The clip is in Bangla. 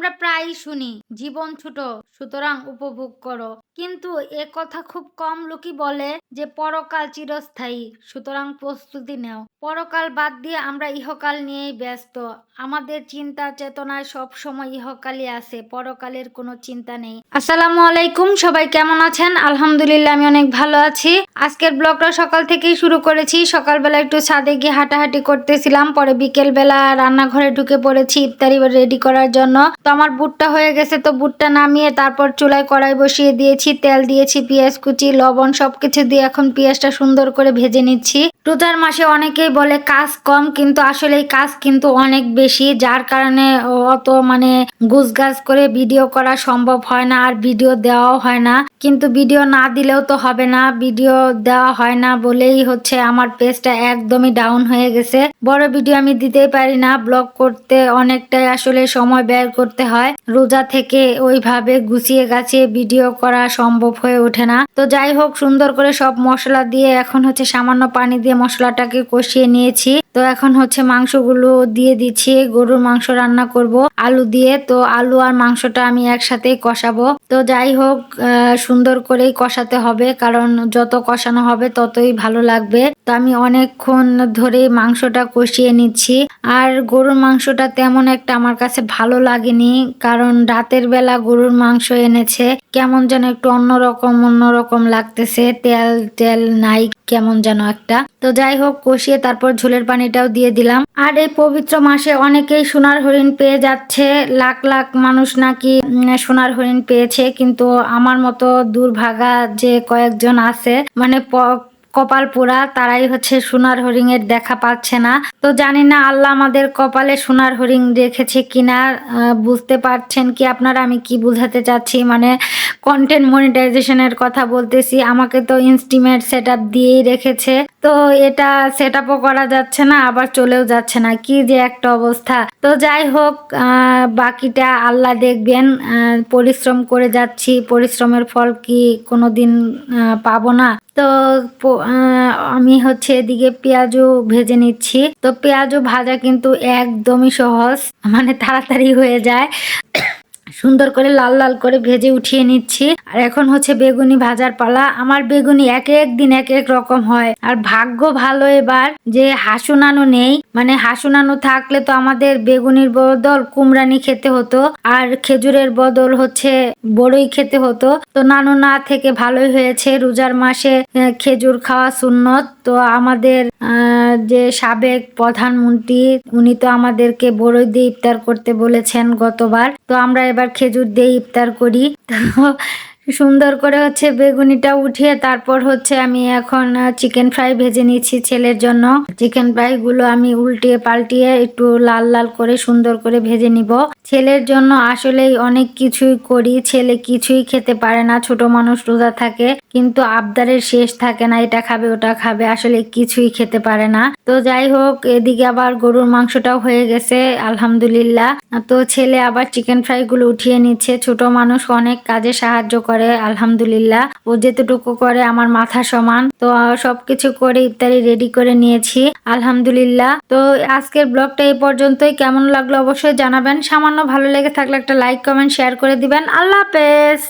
আমরা প্রায়ই শুনি জীবন ছোট সুতরাং উপভোগ করো, কিন্তু এ কথা খুব কম লোকই বলে যে পরকাল চিরস্থায়ী, সুতরাং প্রস্তুতি নেও। পরকাল বাদ দিয়ে আমরা ইহকাল নিয়েই ব্যস্ত। আমাদের চিন্তা চেতনায় সব সময় ইহকালই আছে, পরকালের কোনো চিন্তা নেই। আসসালামু আলাইকুম, সবাই কেমন আছেন? আলহামদুলিল্লাহ, আমি অনেক ভালো আছি। আজকের ব্লগটা সকাল থেকেই শুরু করেছি। সকালবেলা একটু ছাদে গিয়ে হাঁটাহাঁটি করতেছিলাম, পরে বিকেল বেলা রান্নাঘরে ঢুকে পড়েছি ইফতারি রেডি করার জন্য। তো আমার বুটটা হয়ে গেছে, তো বুটটা নামিয়ে তারপর চুলায় কড়াই বসিয়ে দিয়েছি, তেল দিয়েছি, পেঁয়াজ কুচি, লবণ সবকিছু দিয়ে এখন পেঁয়াজটা সুন্দর করে ভেজে নিচ্ছি। রোজার মাসে অনেকেই বলে কাজ কম, কিন্তু আসলে এই কাজ কিন্তু অনেক বেশি, যার কারণে অত গুছগাছ করে ভিডিও করা সম্ভব হয় না, আর ভিডিও দেওয়াও হয় না। কিন্তু ভিডিও না দিলেও তো হবে না, ভিডিও দেওয়া হয় না বলেই হচ্ছে আমার পেজটা একদমই ডাউন হয়ে গেছে। বড় ভিডিও আমি দিতেই পারি না, ব্লগ করতে অনেকটাই আসলে সময় ব্যয় করতে হয়। রোজা থেকে ওইভাবে গুছিয়ে গাছিয়ে ভিডিও করা সম্ভব হয়ে ওঠে না। তো যাই হোক, সুন্দর করে সব মশলা দিয়ে এখন হচ্ছে সামান্য পানি দিয়ে মশলাটাকে কষিয়ে নিয়েছি। তো এখন হচ্ছে মাংসগুলো দিয়ে দিচ্ছি। গরুর মাংস রান্না করব আলু দিয়ে, তো আলু আর মাংসটা আমি একসাথেই কষাবো। তো যাই হোক, সুন্দর করেই কষাতে হবে, কারণ যত কষানো হবে ততই ভালো লাগবে। তো আমি অনেকক্ষণ ধরেই মাংসটা কষিয়ে নিচ্ছি। আর গরুর মাংসটা তেমন একটা আমার কাছে ভালো লাগেনি, কারণ রাতের বেলা গরুর মাংস এনেছে, কেমন যেন একটু অন্যরকম লাগতেছে, তেল তেল নাই, কেমন যেন একটা। তো যাই হোক, কষিয়ে তারপর ঝোলের পানিটাও দিয়ে দিলাম। আর এই পবিত্র মাসে অনেকেই সোনার হরিণ পেয়ে যাচ্ছে, লাখ লাখ মানুষ নাকি সোনার হরিণ পেয়েছে, কিন্তু আমার মতো দুর্ভাগা যে কয়েকজন আছে, কপাল পোড়া, তারাই হচ্ছে সোনার হরিণের দেখা পাচ্ছে না। তো জানি না আল্লাহ আমাদের কপালে সোনার হরিণ রেখেছে কিনা। বুঝতে পারছেন কি আপনারা আমি কি বুঝাতে চাচ্ছি? কন্টেন্ট মনিটাইজেশনের কথা বলতেছি। আমাকে তো ইনস্টিমেট সেটআপ দিয়েই রেখেছে, তো এটা সেটআপও করা যাচ্ছে না, আবার চলেও যাচ্ছে না, কি যে একটা অবস্থা। তো যাই হোক, বাকিটা আল্লাহ দেখবেন। পরিশ্রম করে যাচ্ছি, পরিশ্রমের ফল কি কোনোদিন পাবো না? তো আমি হচ্ছে এদিকে পেঁয়াজও ভেজে নিচ্ছি। তো পেঁয়াজও ভাজা কিন্তু একদমই সহজ, তাড়াতাড়ি হয়ে যায়। সুন্দর করে লাল লাল করে ভেজে উঠিয়ে নিচ্ছি। আর এখন হচ্ছে বেগুনি ভাজার পালা। আমার বেগুনি এক এক দিন এক এক রকম হয়, আর ভাগ্য ভালো এবার যে হাসু নানু নেই। হাসু নানু থাকলে তো আমাদের বেগুনির বদল কুমড়ানি খেতে হতো, আর খেজুরের বদল হচ্ছে বড়ই খেতে হতো। তো নানু না থেকে ভালোই হয়েছে, রোজার মাসে খেজুর খাওয়া সুন্নত। তো আমাদের যে সাবেক প্রধানমন্ত্রী, উনি তো আমাদেরকে বড়ই দিয়ে ইফতার করতে বলেছেন গতবার, তো আমরা এবার খেজুর দিয়ে ইফতার করি। তো সুন্দর করে হচ্ছে বেগুনিটা উঠিয়ে তারপর হচ্ছে আমি এখন চিকেন ফ্রাই ভেজে নিচ্ছি ছেলের জন্য। চিকেন ফ্রাই গুলো আমি উল্টিয়ে পাল্টিয়ে একটু লাল লাল করে সুন্দর করে ভেজে নিব। ছেলের জন্য আসলেই অনেক কিছুই করি, ছেলে কিছুই খেতে পারে না, ছোট মানুষ রোজা থাকে, কিন্তু আবদারের শেষ থাকে না, এটা খাবে ওটা খাবে, আসলে কিছুই খেতে পারে না। তো যাই হোক, এদিকে আবার গরুর মাংসটাও হয়ে গেছে আলহামদুলিল্লাহ। তো ছেলে আবার চিকেন ফ্রাই গুলো উঠিয়ে নিচ্ছে। ছোট মানুষ অনেক কাজে সাহায্য করে আলহামদুলিল্লাহ, ও যেতটুকু করে আমার মাথা সমান। তো সবকিছু করে ইফতারি রেডি করে নিয়েছি আলহামদুলিল্লাহ। তো আজকের ব্লগটা এই পর্যন্তই। কেমন লাগলো অবশ্যই জানাবেন। সামান্য ভালো লেগে থাকলে একটা লাইক কমেন্ট শেয়ার করে দিবেন। আল্লাহ হাফেজ।